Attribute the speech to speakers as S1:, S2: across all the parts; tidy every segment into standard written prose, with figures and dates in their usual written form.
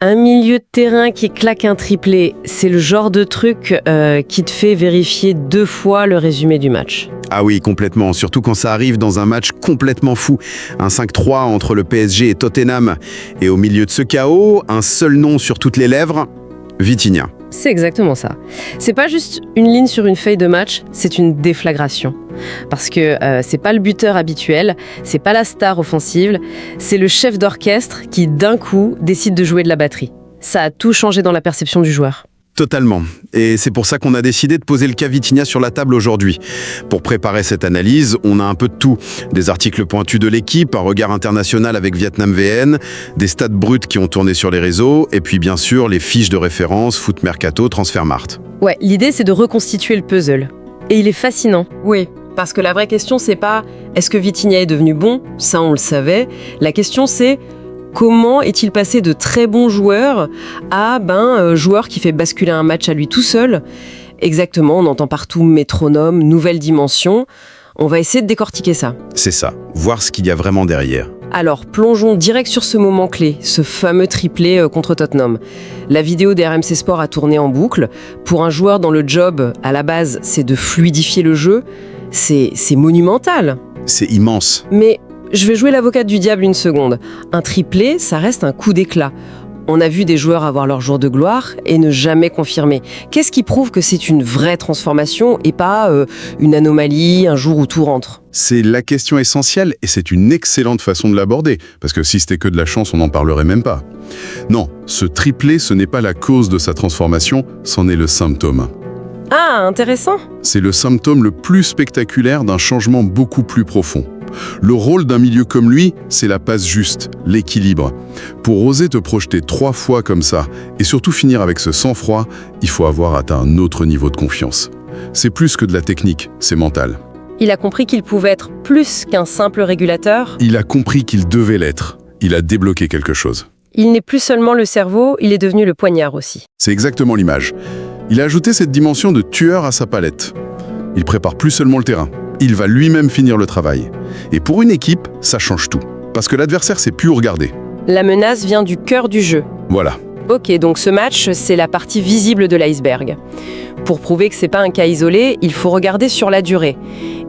S1: Un milieu de terrain qui claque un triplé, c'est le genre de truc qui te fait vérifier 2 fois le résumé du match.
S2: Ah oui, complètement, surtout quand ça arrive dans un match complètement fou. Un 5-3 entre le PSG et Tottenham. Et au milieu de ce chaos, un seul nom sur toutes les lèvres, Vitinha.
S1: C'est exactement ça. C'est pas juste une ligne sur une feuille de match, c'est une déflagration. Parce que c'est pas le buteur habituel, c'est pas la star offensive, c'est le chef d'orchestre qui d'un coup décide de jouer de la batterie. Ça a tout changé dans la perception du joueur.
S2: Totalement. Et c'est pour ça qu'on a décidé de poser le cas Vitinha sur la table aujourd'hui. Pour préparer cette analyse, on a un peu de tout. Des articles pointus de l'équipe, un regard international avec Vietnam VN, des stats brutes qui ont tourné sur les réseaux, et puis bien sûr les fiches de référence Foot Mercato, Transfermarkt.
S1: Ouais, l'idée c'est de reconstituer le puzzle. Et il est fascinant. Oui, parce que la vraie question c'est pas est-ce que Vitinha est devenu bon ? Ça on le savait. La question c'est comment est-il passé de très bon joueur à joueur qui fait basculer un match à lui tout seul ? Exactement, on entend partout métronome, nouvelle dimension. On va essayer de décortiquer ça.
S2: C'est ça, voir ce qu'il y a vraiment derrière.
S1: Alors, plongeons direct sur ce moment clé, ce fameux triplé contre Tottenham. La vidéo des RMC Sport a tourné en boucle. Pour un joueur dont le job, à la base, c'est de fluidifier le jeu, c'est monumental.
S2: C'est immense.
S1: Mais je vais jouer l'avocate du diable une seconde. Un triplé, ça reste un coup d'éclat. On a vu des joueurs avoir leur jour de gloire et ne jamais confirmer. Qu'est-ce qui prouve que c'est une vraie transformation et pas une anomalie, un jour où tout rentre ?
S3: C'est la question essentielle et c'est une excellente façon de l'aborder, parce que si c'était que de la chance, on n'en parlerait même pas. Non, ce triplé, ce n'est pas la cause de sa transformation, c'en est le symptôme.
S1: Ah, intéressant.
S3: C'est le symptôme le plus spectaculaire d'un changement beaucoup plus profond. Le rôle d'un milieu comme lui, c'est la passe juste, l'équilibre. Pour oser te projeter 3 fois comme ça, et surtout finir avec ce sang-froid, il faut avoir atteint un autre niveau de confiance. C'est plus que de la technique, c'est mental.
S1: Il a compris qu'il pouvait être plus qu'un simple régulateur.
S3: Il a compris qu'il devait l'être. Il a débloqué quelque chose.
S1: Il n'est plus seulement le cerveau, il est devenu le poignard aussi.
S3: C'est exactement l'image. Il a ajouté cette dimension de tueur à sa palette. Il prépare plus seulement le terrain. Il va lui-même finir le travail. Et pour une équipe, ça change tout. Parce que l'adversaire sait plus où regarder.
S1: La menace vient du cœur du jeu.
S3: Voilà.
S1: Ok, donc ce match, c'est la partie visible de l'iceberg. Pour prouver que c'est pas un cas isolé, il faut regarder sur la durée.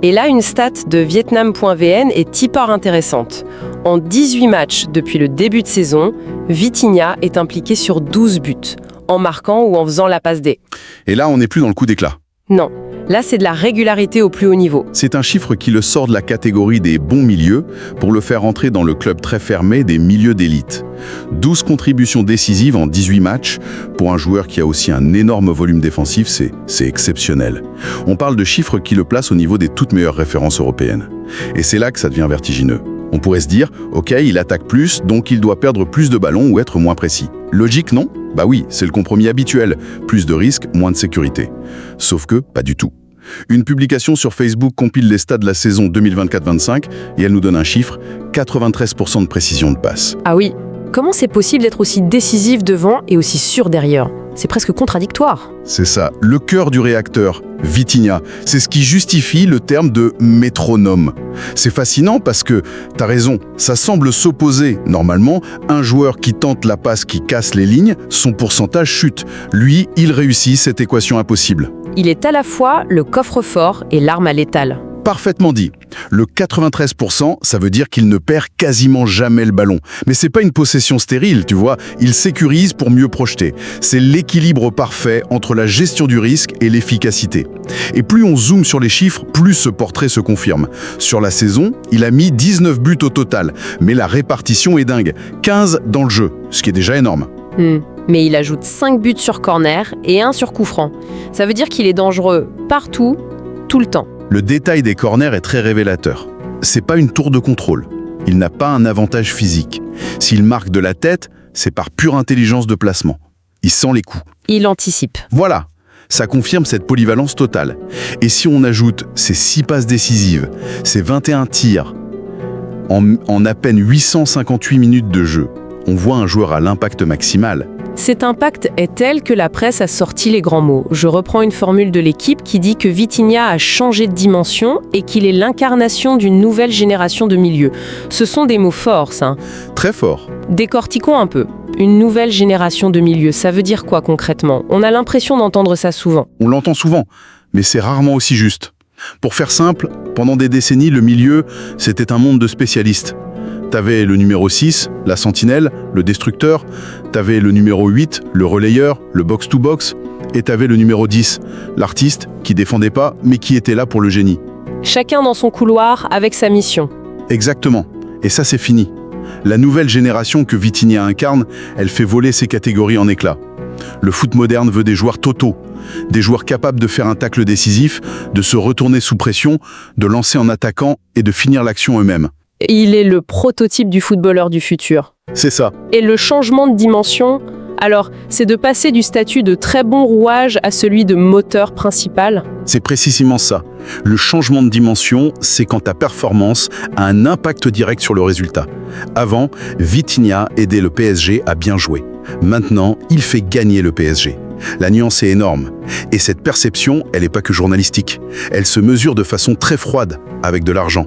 S1: Et là, une stat de Vietnam.vn est hyper intéressante. En 18 matchs depuis le début de saison, Vitinha est impliqué sur 12 buts, en marquant ou en faisant la passe D.
S3: Et là, on n'est plus dans le coup d'éclat.
S1: Non. Là, c'est de la régularité au plus haut niveau.
S3: C'est un chiffre qui le sort de la catégorie des bons milieux pour le faire entrer dans le club très fermé des milieux d'élite. 12 contributions décisives en 18 matchs. Pour un joueur qui a aussi un énorme volume défensif, c'est exceptionnel. On parle de chiffres qui le placent au niveau des toutes meilleures références européennes. Et c'est là que ça devient vertigineux. On pourrait se dire, ok, il attaque plus, donc il doit perdre plus de ballons ou être moins précis. Logique, non ? Bah oui, c'est le compromis habituel. Plus de risques, moins de sécurité. Sauf que, pas du tout. Une publication sur Facebook compile les stats de la saison 2024-25 et elle nous donne un chiffre, 93% de précision de passe.
S1: Ah oui, comment c'est possible d'être aussi décisif devant et aussi sûr derrière ? C'est presque contradictoire.
S3: C'est ça, le cœur du réacteur, Vitinha. C'est ce qui justifie le terme de métronome. C'est fascinant parce que, t'as raison, ça semble s'opposer. Normalement, un joueur qui tente la passe qui casse les lignes, son pourcentage chute. Lui, il réussit cette équation impossible.
S1: Il est à la fois le coffre-fort et l'arme à létale.
S3: Parfaitement dit. Le 93%, ça veut dire qu'il ne perd quasiment jamais le ballon. Mais c'est pas une possession stérile, tu vois. Il sécurise pour mieux projeter. C'est l'équilibre parfait entre la gestion du risque et l'efficacité. Et plus on zoome sur les chiffres, plus ce portrait se confirme. Sur la saison, il a mis 19 buts au total. Mais la répartition est dingue. 15 dans le jeu, ce qui est déjà énorme.
S1: Mais il ajoute 5 buts sur corner et 1 sur coup franc. Ça veut dire qu'il est dangereux partout, tout le temps.
S3: Le détail des corners est très révélateur. C'est pas une tour de contrôle. Il n'a pas un avantage physique. S'il marque de la tête, c'est par pure intelligence de placement. Il sent les coups.
S1: Il anticipe.
S3: Voilà, ça confirme cette polyvalence totale. Et si on ajoute ces 6 passes décisives, ces 21 tirs, en à peine 858 minutes de jeu, on voit un joueur à l'impact maximal.
S1: Cet impact est tel que la presse a sorti les grands mots. Je reprends une formule de l'équipe qui dit que Vitinha a changé de dimension et qu'il est l'incarnation d'une nouvelle génération de milieux. Ce sont des mots forts, ça.
S3: Très fort.
S1: Décortiquons un peu. Une nouvelle génération de milieux, ça veut dire quoi concrètement? On a l'impression d'entendre ça souvent.
S3: On l'entend souvent, mais c'est rarement aussi juste. Pour faire simple, pendant des décennies, le milieu, c'était un monde de spécialistes. T'avais le numéro 6, la sentinelle, le destructeur, t'avais le numéro 8, le relayeur, le box-to-box, et t'avais le numéro 10, l'artiste qui défendait pas, mais qui était là pour le génie.
S1: Chacun dans son couloir, avec sa mission.
S3: Exactement. Et ça, c'est fini. La nouvelle génération que Vitinha incarne, elle fait voler ces catégories en éclats. Le foot moderne veut des joueurs totaux, des joueurs capables de faire un tacle décisif, de se retourner sous pression, de lancer en attaquant et de finir l'action eux-mêmes.
S1: Il est le prototype du footballeur du futur.
S3: C'est ça.
S1: Et le changement de dimension, alors, c'est de passer du statut de très bon rouage à celui de moteur principal.
S3: C'est précisément ça. Le changement de dimension, c'est quand ta performance a un impact direct sur le résultat. Avant, Vitinha aidait le PSG à bien jouer. Maintenant, il fait gagner le PSG. La nuance est énorme. Et cette perception, elle n'est pas que journalistique. Elle se mesure de façon très froide, avec de l'argent.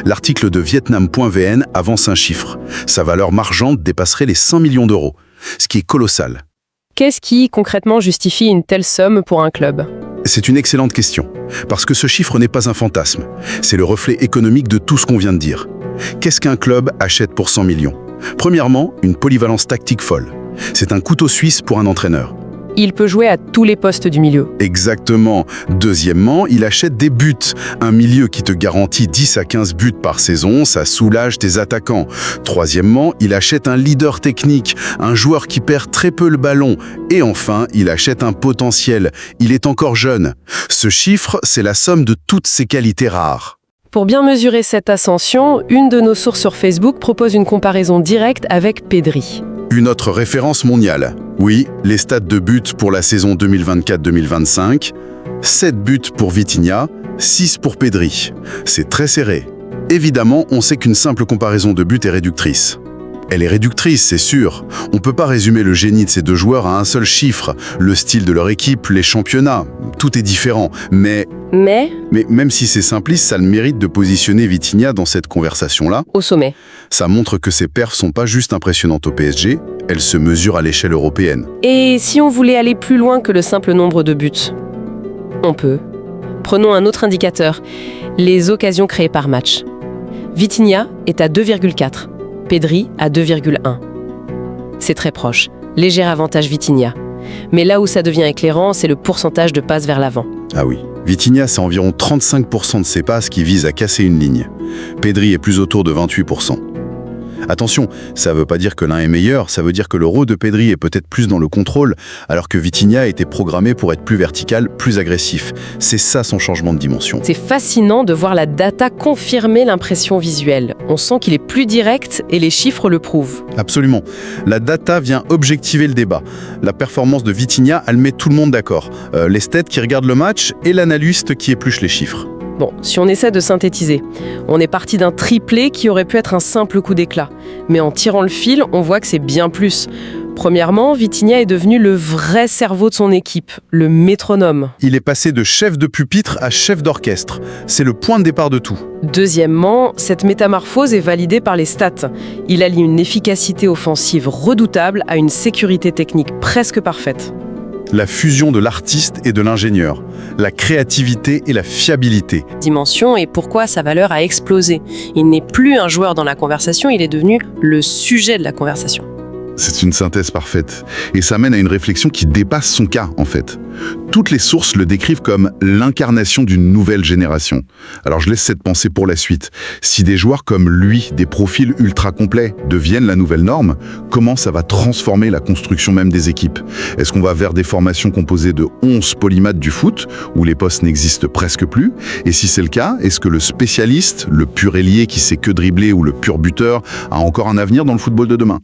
S3: L'article de Vietnam.vn avance un chiffre. Sa valeur marchande dépasserait les 100 millions d'euros, ce qui est colossal.
S1: Qu'est-ce qui, concrètement, justifie une telle somme pour un club?
S3: C'est une excellente question, parce que ce chiffre n'est pas un fantasme. C'est le reflet économique de tout ce qu'on vient de dire. Qu'est-ce qu'un club achète pour 100 millions? Premièrement, une polyvalence tactique folle. C'est un couteau suisse pour un entraîneur.
S1: Il peut jouer à tous les postes du milieu.
S3: Exactement. Deuxièmement, il achète des buts. Un milieu qui te garantit 10 à 15 buts par saison, ça soulage tes attaquants. Troisièmement, il achète un leader technique, un joueur qui perd très peu le ballon. Et enfin, il achète un potentiel. Il est encore jeune. Ce chiffre, c'est la somme de toutes ces qualités rares.
S1: Pour bien mesurer cette ascension, une de nos sources sur Facebook propose une comparaison directe avec Pedri.
S3: Une autre référence mondiale. Oui, les stats de buts pour la saison 2024-2025. 7 buts pour Vitinha, 6 pour Pedri. C'est très serré. Évidemment, on sait qu'une simple comparaison de buts est réductrice. Elle est réductrice, c'est sûr. On ne peut pas résumer le génie de ces deux joueurs à un seul chiffre. Le style de leur équipe, les championnats, tout est différent. Mais même si c'est simpliste, ça a le mérite de positionner Vitinha dans cette conversation-là.
S1: Au sommet.
S3: Ça montre que ses perfs sont pas juste impressionnantes au PSG, elles se mesurent à l'échelle européenne.
S1: Et si on voulait aller plus loin que le simple nombre de buts? On peut. Prenons un autre indicateur, les occasions créées par match. Vitinha est à 2,4. Pedri à 2,1. C'est très proche. Léger avantage Vitinha. Mais là où ça devient éclairant, c'est le pourcentage de passes vers l'avant.
S3: Ah oui. Vitinha, c'est environ 35% de ses passes qui visent à casser une ligne. Pedri est plus autour de 28%. Attention, ça ne veut pas dire que l'un est meilleur, ça veut dire que le rôle de Pedri est peut-être plus dans le contrôle, alors que Vitinha a été programmé pour être plus vertical, plus agressif. C'est ça son changement de dimension.
S1: C'est fascinant de voir la data confirmer l'impression visuelle. On sent qu'il est plus direct et les chiffres le prouvent.
S3: Absolument. La data vient objectiver le débat. La performance de Vitinha, elle met tout le monde d'accord. Les stats qui regardent le match et l'analyste qui épluche les chiffres.
S1: Bon, si on essaie de synthétiser, on est parti d'un triplé qui aurait pu être un simple coup d'éclat. Mais en tirant le fil, on voit que c'est bien plus. Premièrement, Vitinha est devenu le vrai cerveau de son équipe, le métronome.
S3: Il est passé de chef de pupitre à chef d'orchestre. C'est le point de départ de tout.
S1: Deuxièmement, cette métamorphose est validée par les stats. Il allie une efficacité offensive redoutable à une sécurité technique presque parfaite.
S3: La fusion de l'artiste et de l'ingénieur, la créativité et la fiabilité.
S1: Dimension et pourquoi sa valeur a explosé. Il n'est plus un joueur dans la conversation, il est devenu le sujet de la conversation.
S3: C'est une synthèse parfaite. Et ça mène à une réflexion qui dépasse son cas, en fait. Toutes les sources le décrivent comme l'incarnation d'une nouvelle génération. Alors je laisse cette pensée pour la suite. Si des joueurs comme lui, des profils ultra complets, deviennent la nouvelle norme, comment ça va transformer la construction même des équipes? Est-ce qu'on va vers des formations composées de 11 polymathes du foot, où les postes n'existent presque plus? Et si c'est le cas, est-ce que le spécialiste, le pur ailier qui sait que dribbler ou le pur buteur, a encore un avenir dans le football de demain?